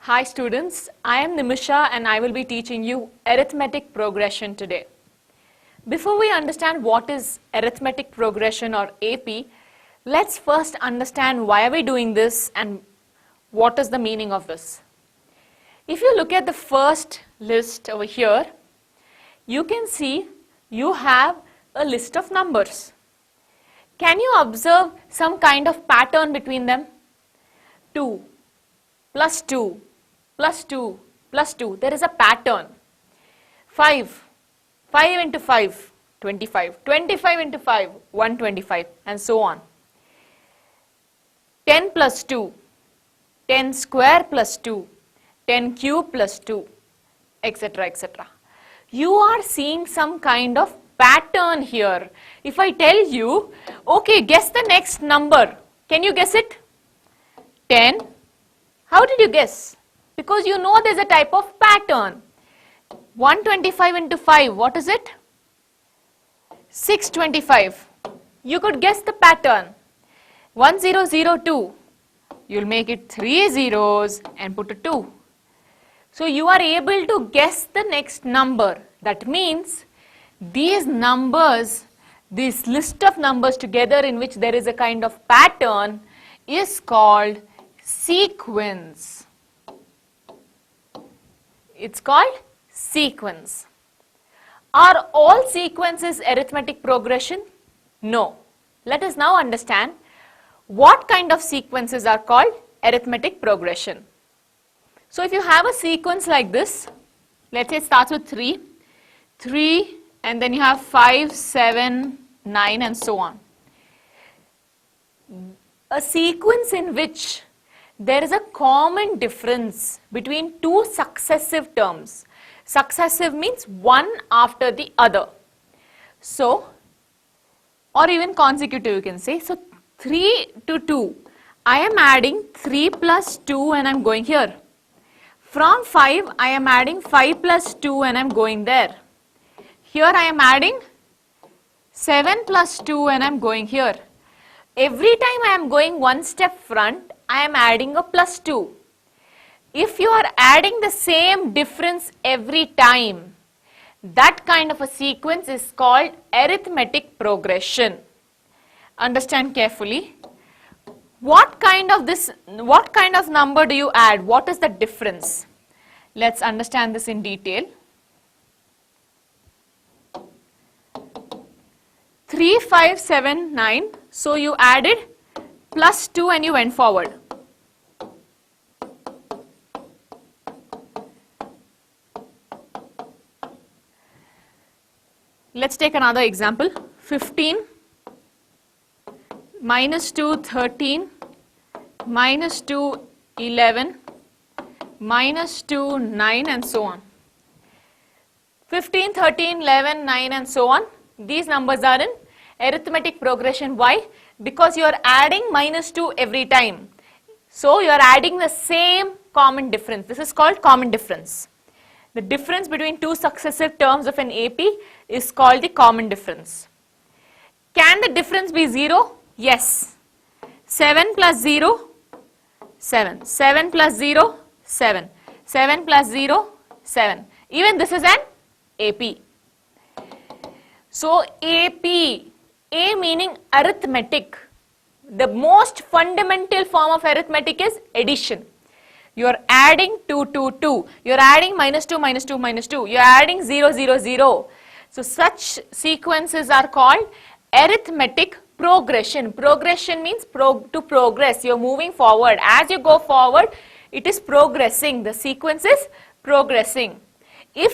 Hi students, I am Nimisha and I will be teaching you arithmetic progression today. Before we understand what is arithmetic progression or AP, let's first understand why are we doing this and what is the meaning of this. If you look at the first list over here, you can see you have a list of numbers. Can you observe some kind of pattern between them? 2 plus 2 plus 2 plus 2. There is a pattern. 5 into 5, 25. 25 into 5, 125 and so on. 10 plus 2, 10 square plus 2, 10 cube plus 2, etc. etc. You are seeing some kind of pattern here. If I tell you, okay, guess the next number. Can you guess it? 10. How did you guess? Because you know there's a type of pattern. 125 into 5, what is it? 625. You could guess the pattern. 1002, you'll make it 3 zeros and put a 2. So you are able to guess the next number. That means these numbers, this list of numbers together in which there is a kind of pattern is called sequence. It's called sequence. Are all sequences arithmetic progression? No. Let us now understand what kind of sequences are called arithmetic progression. So if you have a sequence like this, let's say it starts with 3, and then you have 5, 7, 9 and so on. A sequence in which there is a common difference between two successive terms. Successive means one after the other. So, or even consecutive you can say. So, 3 to 2, I am adding 3 plus 2 and I am going here. From 5, I am adding 5 plus 2 and I am going there. Here I am adding 7 plus 2 and I am going here. Every time I am going one step front, I am adding a plus 2. If you are adding the same difference every time, that kind of a sequence is called arithmetic progression. Understand carefully. What kind of number do you add? What is the difference? Let's understand this in detail. 3, 5, 7, 9. So you added plus 2 and you went forward. Let's take another example. 15 minus 2, 13, minus 2, 11, minus 2, 9 and so on. 15, 13, 11, 9 and so on. These numbers are in arithmetic progression. Why? Because you are adding minus 2 every time. So you are adding the same common difference. This is called common difference. The difference between two successive terms of an AP is called the common difference. Can the difference be 0? Yes. 7 plus 0, 7. 7 plus 0, 7. 7 plus 0, 7. Even this is an AP. So AP, A meaning arithmetic. The most fundamental form of arithmetic is addition. You are adding 2, 2, 2. You are adding minus 2, minus 2, minus 2. You are adding 0, 0, 0. So such sequences are called arithmetic progression. Progression means to progress. You are moving forward. As you go forward, it is progressing. The sequence is progressing. If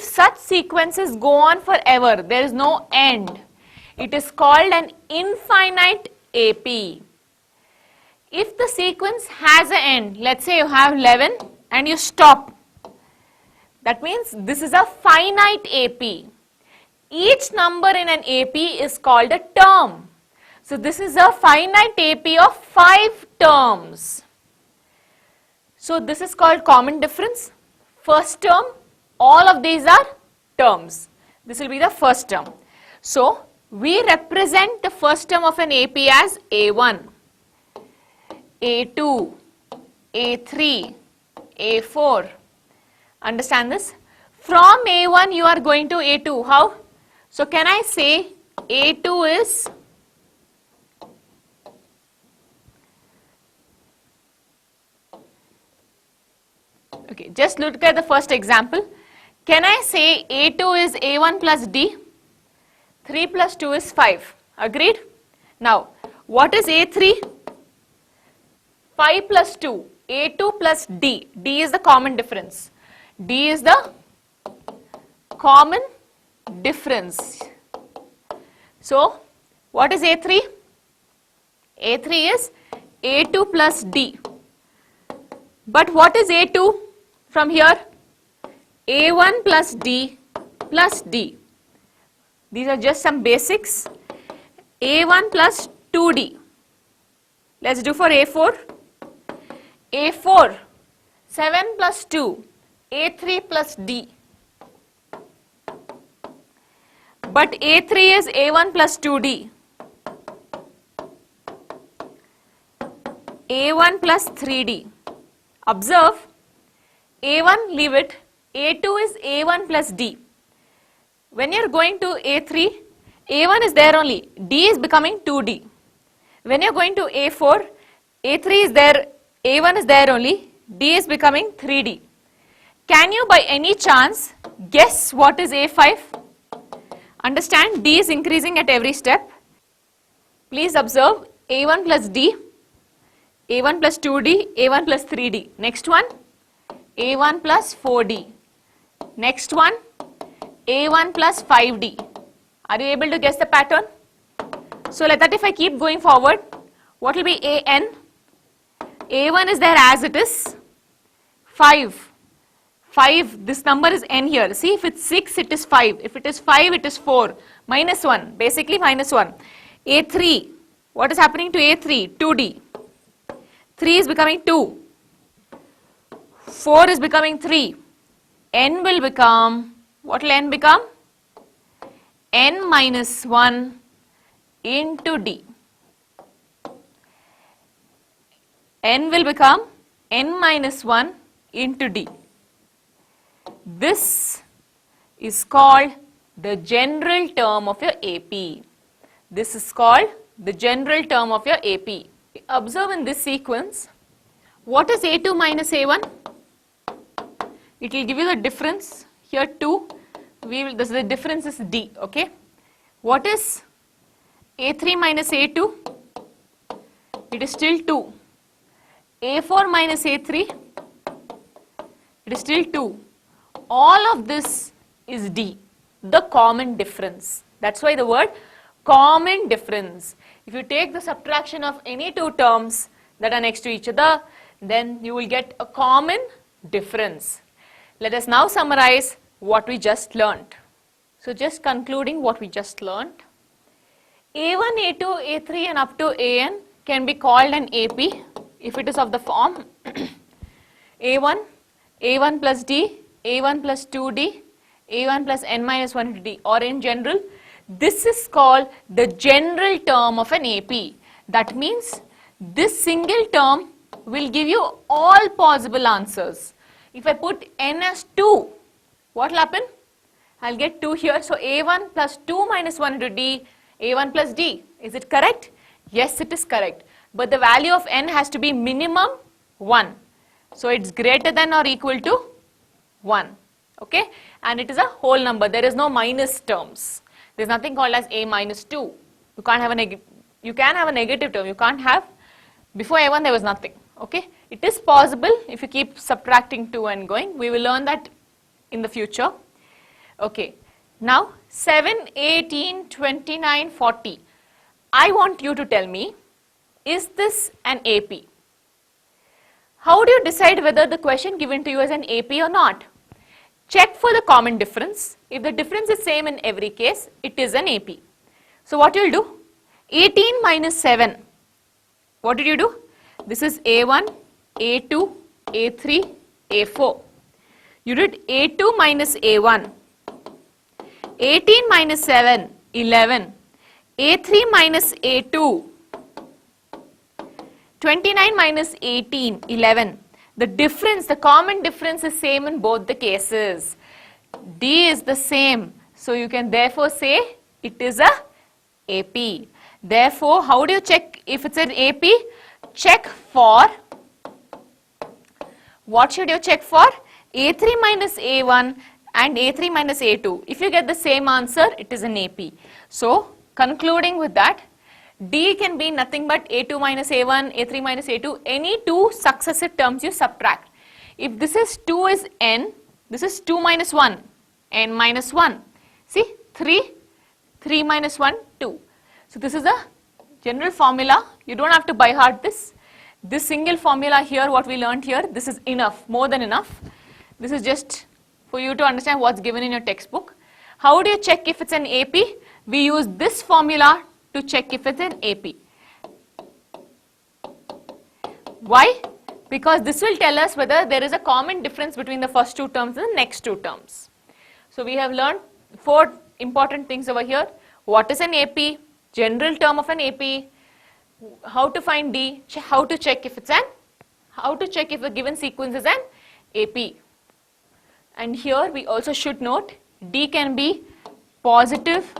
such sequences go on forever, there is no end. It is called an infinite AP. If the sequence has an end, let's say you have 11 and you stop. That means this is a finite AP. Each number in an AP is called a term. So this is a finite AP of 5 terms. So this is called common difference. First term, all of these are terms. This will be the first term. So we represent the first term of an AP as A1, A2, A3, A4. Understand this? From A1 you are going to A2. How? So can I say A2 is okay, just look at the first example. Can I say A2 is A1 plus D? 3 plus 2 is 5. Agreed? Now, what is A3? 5 plus 2. A2 plus D. D is the common difference. D is the common difference. So, what is A3? A3 is A2 plus D. But what is A2 from here? A1 plus D plus D. These are just some basics. A1 plus 2D. Let's do for A4. A4, 7 plus 2, A3 plus D. But A3 is A1 plus 2D. A1 plus 3D. Observe, A1 leave it, A2 is A1 plus D. When you are going to A3, A1 is there only, D is becoming 2D. When you are going to A4, A3 is there, A1 is there only, D is becoming 3D. Can you by any chance guess what is A5? Understand, D is increasing at every step. Please observe A1 plus D, A1 plus 2D, A1 plus 3D. Next one, A1 plus 4D. Next one, A1 plus 5D. Are you able to guess the pattern? So like that if I keep going forward, what will be AN? A1 is there as it is. 5. 5, this number is N here. See, if it's 6, it is 5. If it is 5, it is 4. Minus 1, basically minus 1. A3, what is happening to A3? 2D. 3 is becoming 2. 4 is becoming 3. N will become, what will N become? N minus 1 into D. N will become N minus 1 into D. This is called the general term of your AP. This is called the general term of your AP. Observe in this sequence, what is A2 minus A1? It will give you the difference. Here 2, the difference is D, okay? What is A3 minus A2? It is still 2. A4 minus A3, it is still 2. All of this is D, the common difference. That's why the word common difference. If you take the subtraction of any two terms that are next to each other, then you will get a common difference. Let us now summarize what we just learnt. So just concluding what we just learnt. A1, A2, A3 and up to AN can be called an AP if it is of the form A1, A1 plus D, A1 plus 2D, A1 plus N minus 1 into D, or in general, this is called the general term of an AP. That means this single term will give you all possible answers. If I put N as 2, what will happen? I'll get 2 here. So A1 plus 2 minus 1 into D, A1 plus D. Is it correct? Yes, it is correct. But the value of N has to be minimum 1. So it's greater than or equal to 1. Okay? And it is a whole number. There is no minus terms. There is nothing called as A minus 2. You can't have a you can have a negative term. You can't have, before A1 there was nothing. Okay? It is possible if you keep subtracting 2 and going. We will learn that in the future. Okay. Now 7, 18, 29, 40. I want you to tell me, is this an AP? How do you decide whether the question given to you is an AP or not? Check for the common difference. If the difference is same in every case, it is an AP. So what you will do? 18 minus 7. What did you do? This is A1, A2, A3, A4. You did A2 minus A1. 18 minus 7, 11. A3 minus A2. 29 minus 18, 11. The difference, the common difference is same in both the cases. D is the same. So you can therefore say it is a AP. Therefore, how do you check if it's an AP? Check for, what should you check for? A3 minus A1 and A3 minus A2. If you get the same answer, it is an AP. So, concluding with that, D can be nothing but A2 minus A1, A3 minus A2, any two successive terms you subtract. If this is 2 is N, this is 2 minus 1, N minus 1. See, 3, 3 minus 1, 2. So, this is a general formula. You don't have to by heart this. This single formula here, what we learned here, this is enough, more than enough. This is just for you to understand what's given in your textbook. How do you check if it's an AP? We use this formula to check if it's an AP. Why? Because this will tell us whether there is a common difference between the first two terms and the next two terms. So we have learned 4 important things over here. What is an AP? General term of an AP. How to find D? How to check if it's an? How to check if a given sequence is an AP? And here we also should note D can be positive,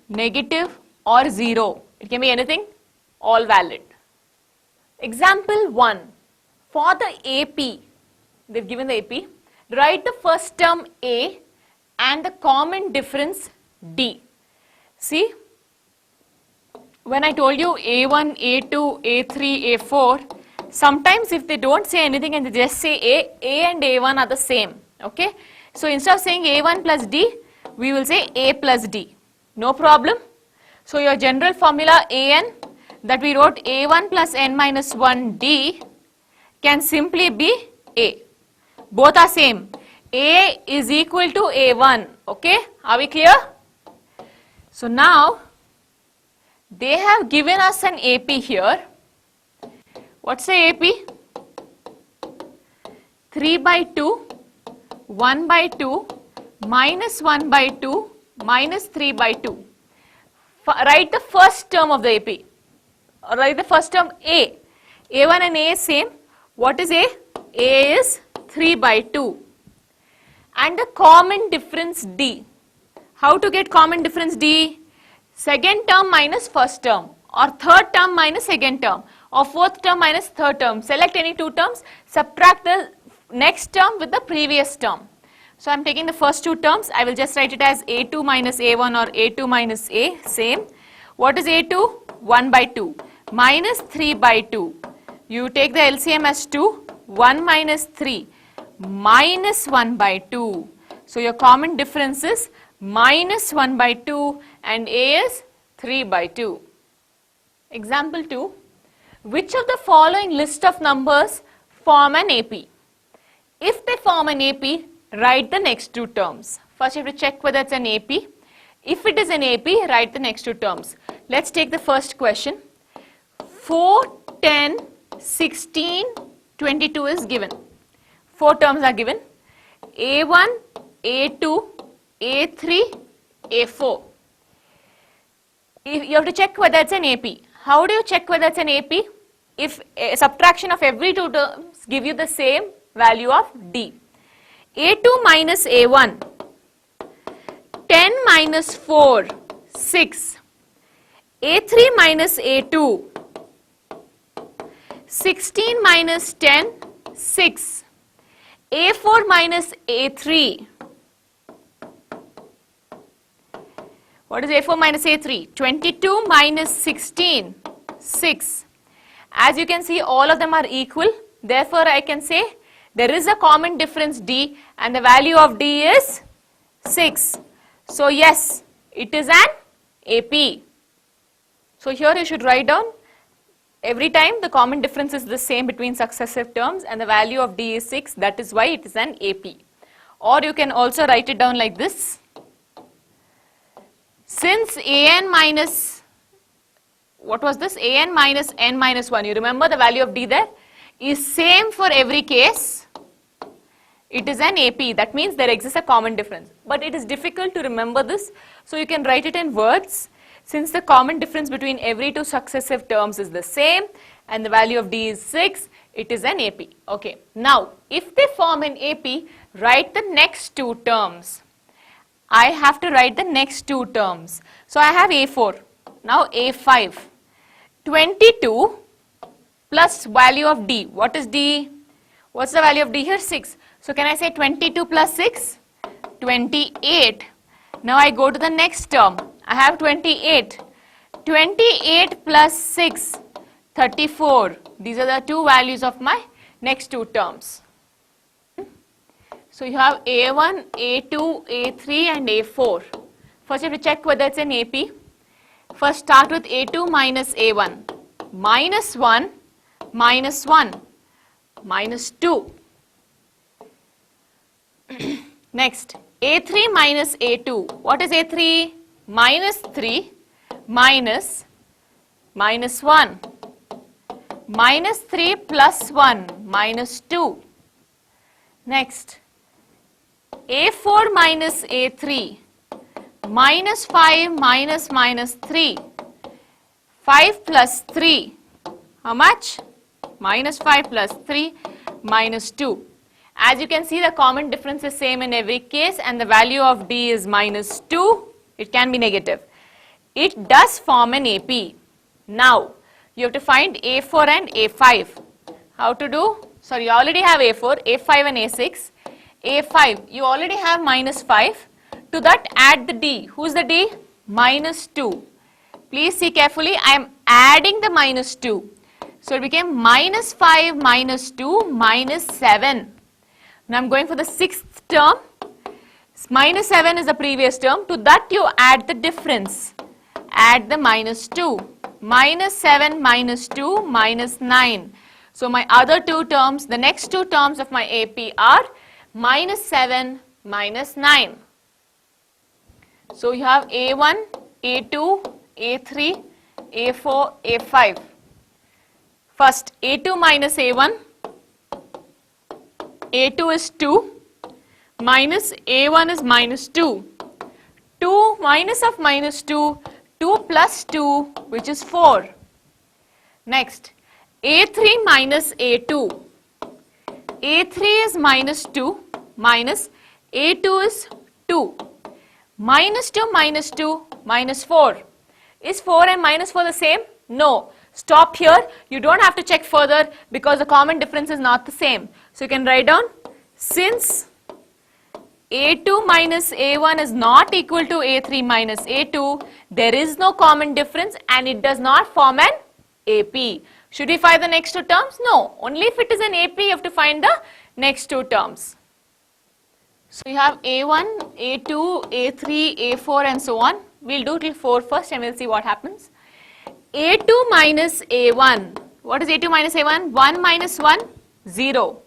negative or 0. It can be anything, all valid. Example 1. For the AP, they've given the AP, write the first term A and the common difference D. See, when I told you A1, A2, A3, A4, sometimes if they don't say anything and they just say A and A1 are the same. Okay, so instead of saying A1 plus D, we will say A plus D. No problem. So your general formula AN that we wrote A1 plus N minus 1 D can simply be A. Both are same. A is equal to A1. Okay, are we clear? So now they have given us an AP here. What's the AP? 3 by 2, 1 by 2, minus 1 by 2, minus 3 by 2. Write the first term of the AP. Write the first term A. A1 and A is same. What is A? A is 3 by 2. And the common difference D. How to get common difference D? Second term minus first term, or third term minus second term, or fourth term minus third term. Select any two terms, subtract the next term with the previous term. So I am taking the first two terms. I will just write it as A2 minus A1 or A2 minus A, same. What is A2? 1 by 2 minus 3 by 2. You take the LCM as 2, 1 minus 3 minus 1 by 2. So your common difference is minus 1 by 2 and A is 3 by 2. Example 2. Which of the following list of numbers form an AP? If they form an AP, write the next two terms. First you have to check whether it's an AP. If it is an AP, write the next two terms. Let's take the first question. 4, 10, 16, 22 is given. 4 terms are given. A1, A2, A3, A4. You have to check whether it's an AP. How do you check whether it's an AP? If a subtraction of every two terms give you the same value of D. A2 minus A1, 10 minus 4, 6. A3 minus A2, 16 minus 10, 6. A4 minus A3. What is A4 minus A3? 22 minus 16, 6. As you can see, all of them are equal. Therefore, I can say there is a common difference D and the value of D is 6. So, yes, it is an AP. So, here you should write down every time the common difference is the same between successive terms and the value of D is 6. That is why it is an AP. Or you can also write it down like this. Since AN minus, what was this? AN minus N minus 1, you remember the value of D there, is same for every case, it is an AP. That means there exists a common difference. But it is difficult to remember this, so you can write it in words. Since the common difference between every two successive terms is the same and the value of D is 6, it is an AP. Okay. Now, if they form an AP, write the next two terms. I have to write the next two terms. So, I have A4. Now, A5. 22 plus value of D. What is D? What's the value of D here? 6. So, can I say 22 plus 6? 28. Now, I go to the next term. I have 28. 28 plus 6, 34. These are the two values of my next two terms. So, you have A1, A2, A3 and A4. First, you have to check whether it's an AP. First, start with A2 minus A1. Minus 1, minus 1, minus 2. Next, A3 minus A2. What is A3? Minus 3 minus 1. Minus 3 plus 1 minus 2. Next, A4 minus A3. Minus 5 minus 3. 5 plus 3. How much? Minus 5 plus 3 minus 2. As you can see, the common difference is same in every case and the value of D is minus 2. It can be negative. It does form an AP. Now, you have to find A4 and A5. How to do? Sorry, you already have A4, A5 and A6. A5, you already have minus 5. To that, add the D. Who's the D? Minus 2. Please see carefully, I am adding the minus 2. So, it became minus 5 minus 2 minus 7. Now, I am going for the sixth term. Minus 7 is the previous term. To that, you add the difference. Add the minus 2. Minus 7 minus 2 minus 9. So, my other two terms, the next two terms of my AP are minus 7 minus 9. So, you have A1, A2, A3, A4, A5. First, A2 minus A1. A2 is 2 minus A1 is minus 2. 2 minus of minus 2, 2 plus 2 which is 4. Next, A3 minus A2. A3 is minus 2 minus A2 is 2. Minus 2 minus 2 minus 4. Is 4 and minus 4 the same? No. Stop here. You don't have to check further because the common difference is not the same. So, you can write down, since A2 minus A1 is not equal to A3 minus A2, there is no common difference and it does not form an AP. Should we find the next two terms? No. Only if it is an AP, you have to find the next two terms. So, you have A1, A2, A3, A4 and so on. We will do till 4 first and we will see what happens. A2 minus A1. What is A2 minus A1? 1 minus 1, 0.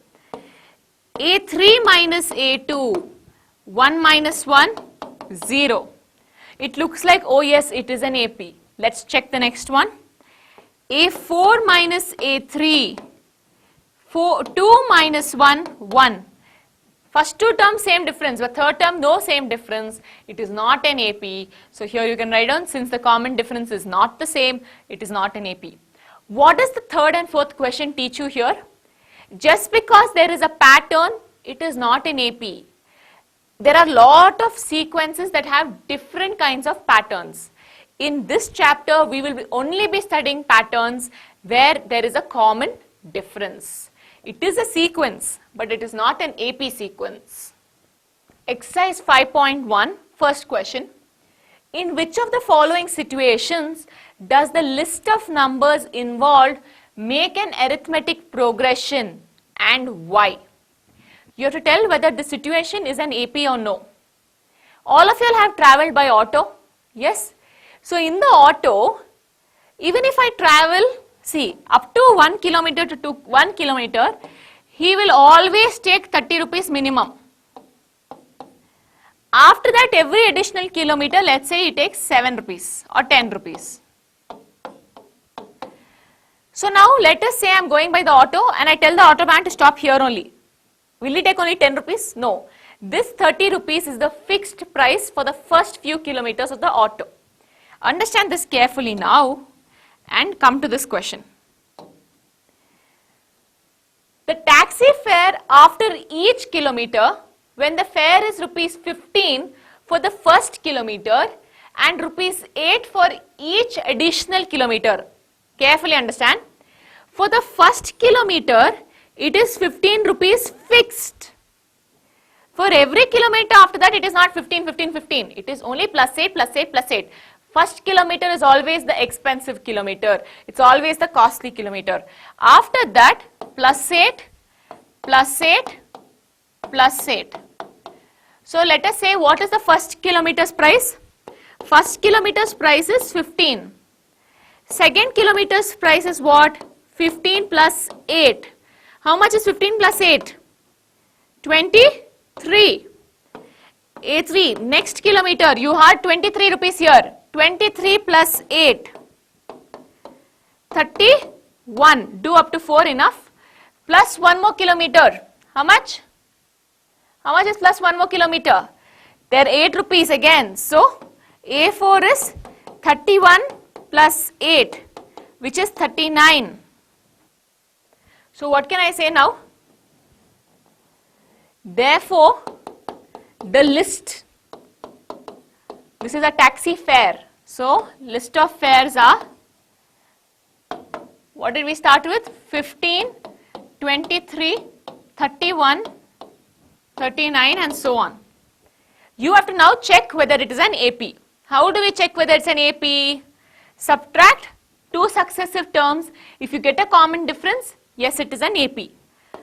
A3 minus A2. 1 minus 1, 0. It looks like, oh yes, it is an AP. Let's check the next one. A4 minus A3. 2 minus 1, 1. First two terms same difference, but third term no same difference. It is not an AP. So, here you can write down, since the common difference is not the same, it is not an AP. What does the third and fourth question teach you here? Just because there is a pattern, it is not an AP. There are a lot of sequences that have different kinds of patterns. In this chapter, we will only be studying patterns where there is a common difference. It is a sequence, but it is not an AP sequence. Exercise 5.1, first question. In which of the following situations does the list of numbers involved make an arithmetic progression and why? You have to tell whether the situation is an AP or no. All of you have travelled by auto, yes? So, in the auto, even if I travel, see, up to 1 kilometer to 1 kilometer, he will always take 30 rupees minimum. After that, every additional kilometer, let's say he takes 7 rupees or 10 rupees. So, now let us say I am going by the auto and I tell the auto man to stop here only. Will he take only 10 rupees? No. This 30 rupees is the fixed price for the first few kilometers of the auto. Understand this carefully now and come to this question. The taxi fare after each kilometer, when the fare is rupees 15 for the first kilometer and rupees 8 for each additional kilometer. Carefully understand. For the first kilometer, it is 15 rupees fixed. For every kilometer after that, it is not 15, 15, 15. It is only plus 8, plus 8, plus 8. First kilometer is always the expensive kilometer. It's always the costly kilometer. After that, plus 8, plus 8, plus 8. So let us say, what is the first kilometer's price? First kilometer's price is 15. Second kilometer's price is what? 15 plus 8. How much is 15 plus 8? 23. A3. Next kilometer, you had 23 rupees here. 23 plus 8. 31. Do up to 4 enough. Plus 1 more kilometer. How much? How much is plus 1 more kilometer? There are 8 rupees again. So, A4 is 31 plus 8, which is 39. So, what can I say now? Therefore, the list, this is a taxi fare. So, list of fares are, what did we start with? 15, 23, 31, 39 and so on. You have to now check whether it is an AP. How do we check whether it's an AP? Subtract two successive terms. If you get a common difference, yes, it is an AP.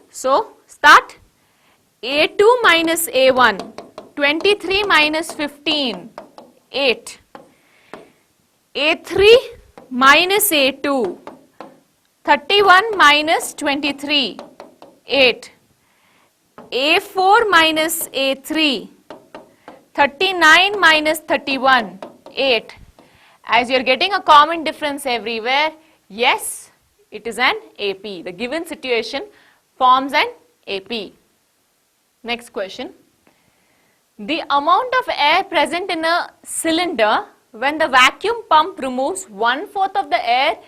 So, start. A2 minus A1, 23 minus 15, 8. A3 minus A2, 31 minus 23, 8. A4 minus A3, 39 minus 31, 8. As you are getting a common difference everywhere, yes, it is an AP. The given situation forms an AP. Next question. The amount of air present in a cylinder when the vacuum pump removes 1/4 of the air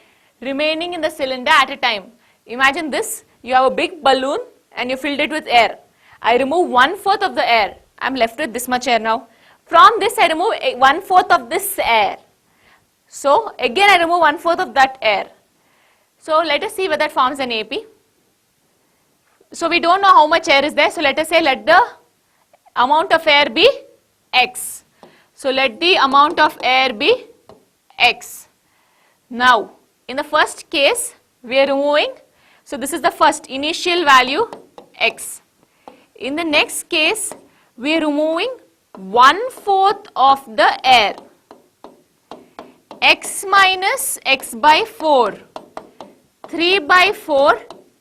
remaining in the cylinder at a time. Imagine this, you have a big balloon and you filled it with air. I remove 1/4 of the air. I am left with this much air now. From this I remove 1/4 of this air. So again I remove 1/4 of that air. So let us see whether it forms an AP. So we don't know how much air is there. So let us say let the amount of air be X. So let the amount of air be X. Now in the first case we are removing, so this is the first initial value X. In the next case we are removing 1/4 of the air. X minus X by 4. 3 by 4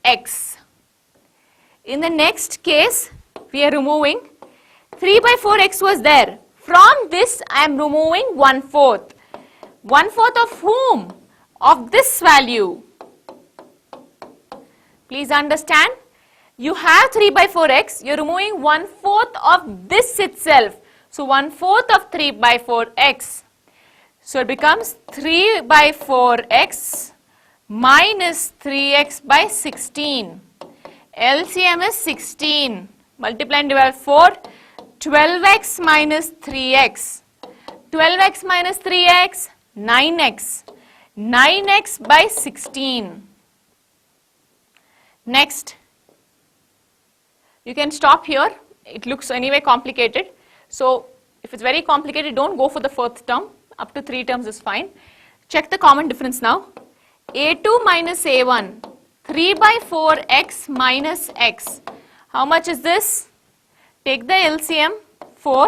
X. In the next case, we are removing 3 by 4 X was there. From this, I am removing 1/4. 1/4 of whom? Of this value. Please understand, you have 3 by 4 X, you are removing 1/4 of this itself. So 1/4 of 3 by 4 X. So it becomes 3 by 4 X minus 3X by 16. LCM is 16. Multiply and divide 4. 12X minus 3X. 12X minus 3X, 9X. 9X by 16. Next. You can stop here. It looks anyway complicated. So, if it's very complicated, don't go for the fourth term. Up to 3 terms is fine. Check the common difference now. A2 minus A1. 3 by 4x minus x. How much is this? Take the LCM, 4.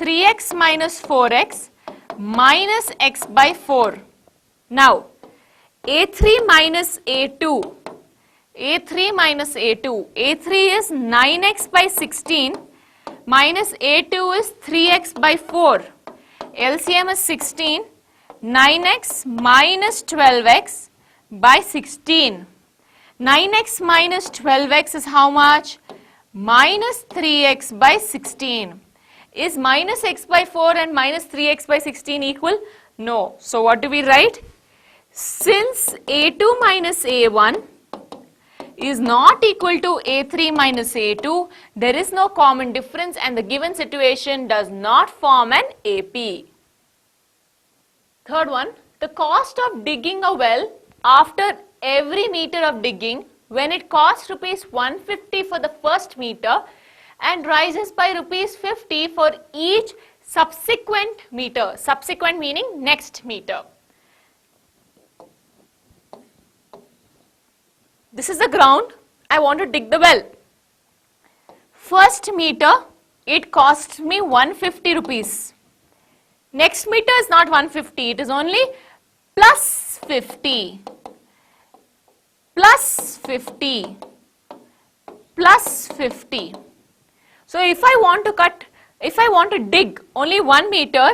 3x minus 4x minus x by 4. Now, A3 minus A2. A3 minus A2. A3 is 9x by 16 minus A2 is 3x by 4. LCM is 16. 9x minus 12x by 16. 9x minus 12x is how much? Minus 3x by 16. Is minus x by 4 and minus 3x by 16 equal? No. So what do we write? Since A2 minus A1 is not equal to A3 minus A2. There is no common difference and the given situation does not form an AP. Third one, the cost of digging a well after every meter of digging when it costs rupees 150 for the first meter and rises by rupees 50 for each subsequent meter. Subsequent meaning next meter. This is the ground. I want to dig the well. First meter, it costs me 150 rupees. Next meter is not 150, it is only plus 50. Plus 50. Plus 50. So if I want to dig only 1 meter,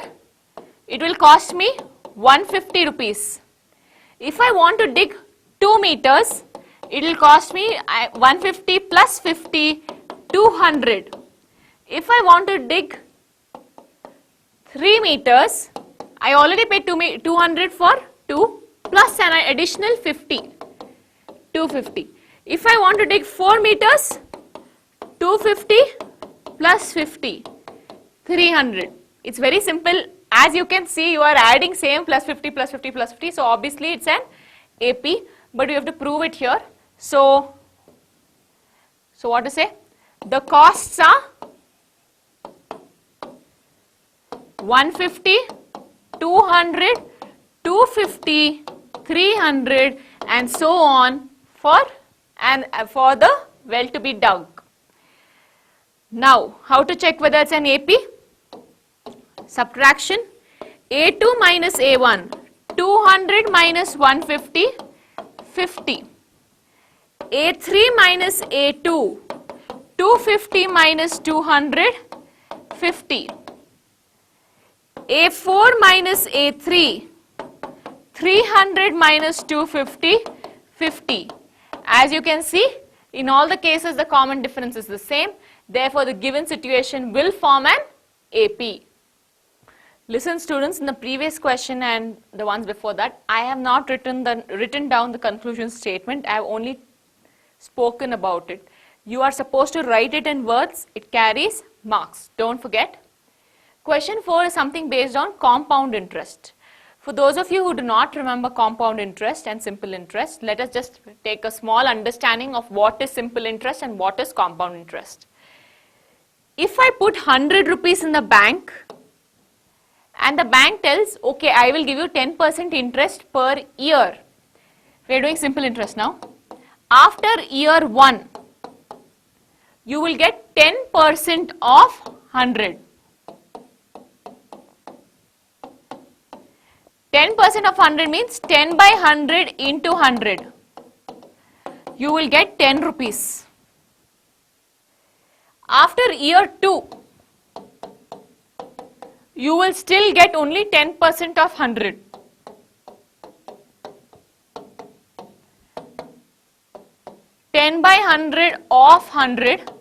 it will cost me 150 rupees. If I want to dig 2 meters, it will cost me 150 plus 50, 200. If I want to dig 3 meters, I already paid 200 for 2 plus an additional 50, 250. If I want to dig 4 meters, 250 plus 50, 300. It's very simple. As you can see, you are adding same plus 50 plus 50 plus 50. So obviously it's an AP, but you have to prove it here. So what to say? The costs are 150, 200, 250, 300 and so on for the well to be dug. Now, how to check whether it's an AP? Subtraction. A2 minus A1, 200 minus 150, 50. A3 minus A2, 250 minus 200, 50. A4 minus A3, 300 minus 250, 50. As you can see, in all the cases the common difference is the same. Therefore, the given situation will form an AP. Listen students, in the previous question and the ones before that, I have not written down the conclusion statement. I have only spoken about it. You are supposed to write it in words. It carries marks. Don't forget. Question 4 is something based on compound interest. For those of you who do not remember compound interest and simple interest, let us just take a small understanding of what is simple interest and what is compound interest. If I put 100 rupees in the bank and the bank tells, okay, I will give you 10% interest per year. We are doing simple interest now. After year 1, you will get 10% of 100. 10% of 100 means 10 by 100 into 100. You will get 10 rupees. After year 2, you will still get only 10% of 100. By 100 of 100,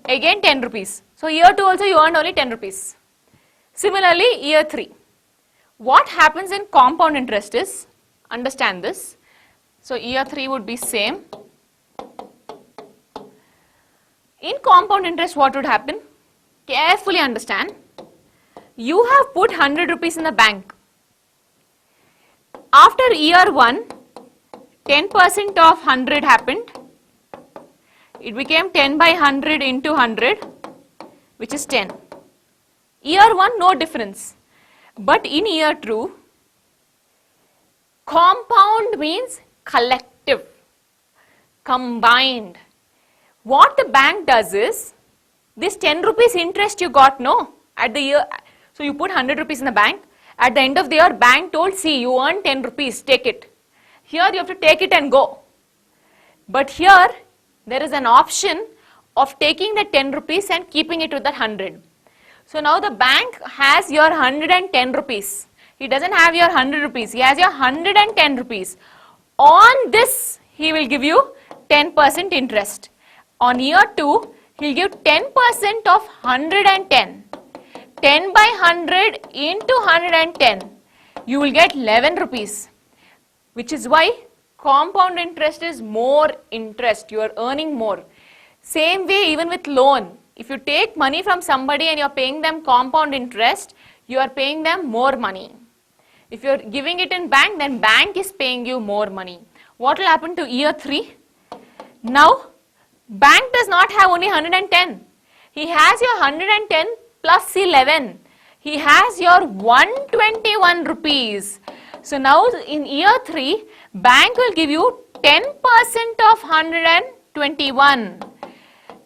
again 10 rupees. So year 2 also you earned only 10 rupees. Similarly, year 3. What happens in compound interest is, understand this. So year 3 would be same. In compound interest, what would happen? Carefully understand. You have put 100 rupees in the bank. After year 1, 10% of 100 happened. It became 10 by 100 into 100, which is 10. Year 1, no difference. But in year 2, compound means collective, combined. What the bank does is, this 10 rupees interest you got, no? At the year, so you put 100 rupees in the bank. At the end of the year, bank told, see, you earned 10 rupees, take it. Here you have to take it and go. But here, there is an option of taking the 10 rupees and keeping it with the 100. So now the bank has your 110 rupees. He doesn't have your 100 rupees. He has your 110 rupees. On this, he will give you 10% interest. On year 2, he will give 10% of 110. 10 by 100 into 110. You will get 11 rupees. Which is why compound interest is more interest. You are earning more. Same way even with loan. If you take money from somebody and you are paying them compound interest, you are paying them more money. If you are giving it in bank, then bank is paying you more money. What will happen to year 3? Now, bank does not have only 110. He has your 110 plus 11. He has your 121 rupees. So now in year 3, bank will give you 10% of 121,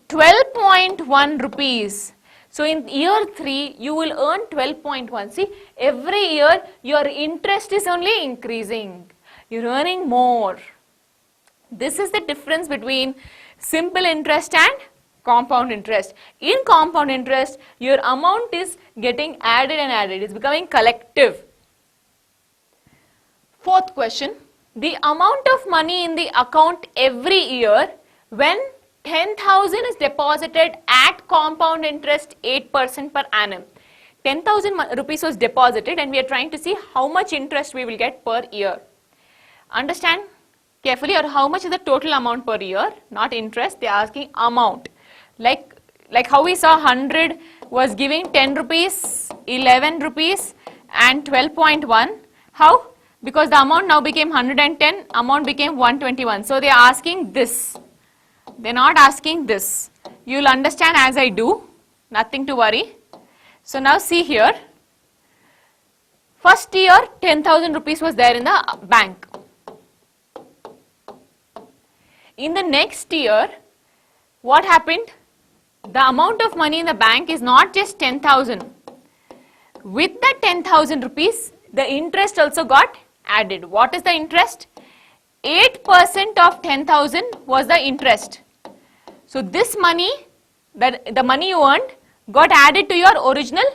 12.1 rupees. So in year 3, you will earn 12.1. See, every year your interest is only increasing. You're earning more. This is the difference between simple interest and compound interest. In compound interest, your amount is getting added and added. It's becoming collective. Fourth question. The amount of money in the account every year when 10,000 is deposited at compound interest 8% per annum. 10,000 rupees was deposited and we are trying to see how much interest we will get per year. Understand carefully, or how much is the total amount per year, not interest, they are asking amount. Like how we saw 100 was giving 10 rupees, 11 rupees and 12.1. How? Because the amount now became 110, amount became 121. So they are asking this. They are not asking this. You will understand as I do, nothing to worry. So now see here, first year 10,000 rupees was there in the bank. In the next year, what happened? The amount of money in the bank is not just 10,000. With the 10,000 rupees, the interest also got added. What is the interest? 8% of 10,000 was the interest. So this money, the money you earned, got added to your original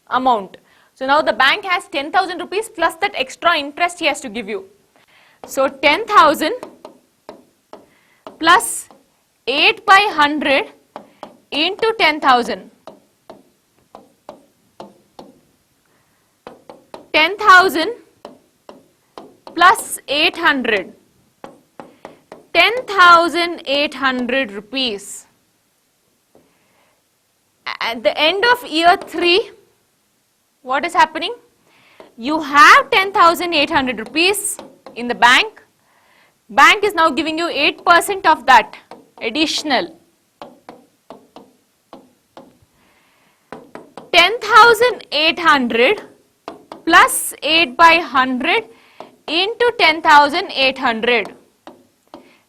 amount. So now the bank has 10,000 rupees plus that extra interest he has to give you. So 10,000 plus 8 by 100 into 10,000. 10,000 plus 800. 10,800 rupees. At the end of year 3, what is happening? You have 10,800 rupees in the bank. Bank is now giving you 8% of that additional. 10,800 plus 8 by 100 into 10,800.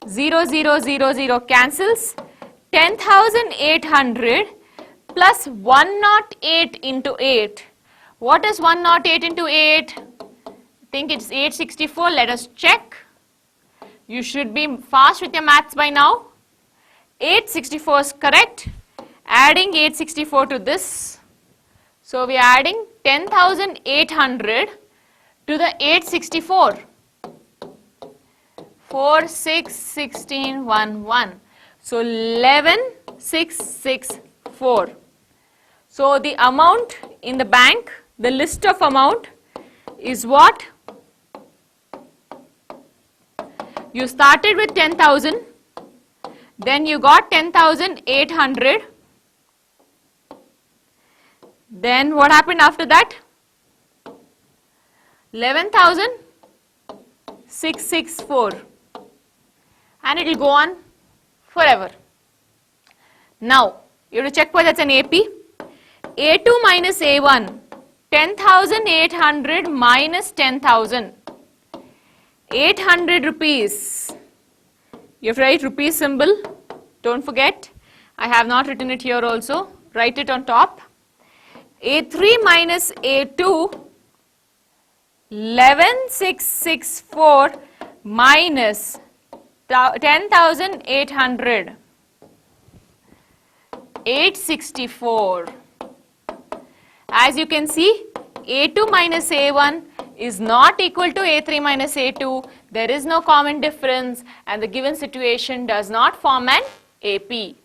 0, 0, 0, 0 cancels. 10,800 plus 108 into 8. What is 108 into 8? I think it's 864. Let us check. You should be fast with your maths by now. 864 is correct. Adding 864 to this. So we are adding 10,800 to the 864. 4, 6, 16, 1, 1. So 11,664. So the amount in the bank, the list of amount is what? You started with 10,000, then you got 10,800. Then what happened after that? 11,664. And it will go on forever. Now, you have to check whether it's an AP. A2 minus A1, 10,800 minus 10,000. 800 rupees. You have to write rupees symbol. Don't forget. I have not written it here also. Write it on top. A3 minus A2, 11,664 minus 10,800. 864. As you can see, A2 minus A1 is not equal to A3 minus A2. There is no common difference and the given situation does not form an AP.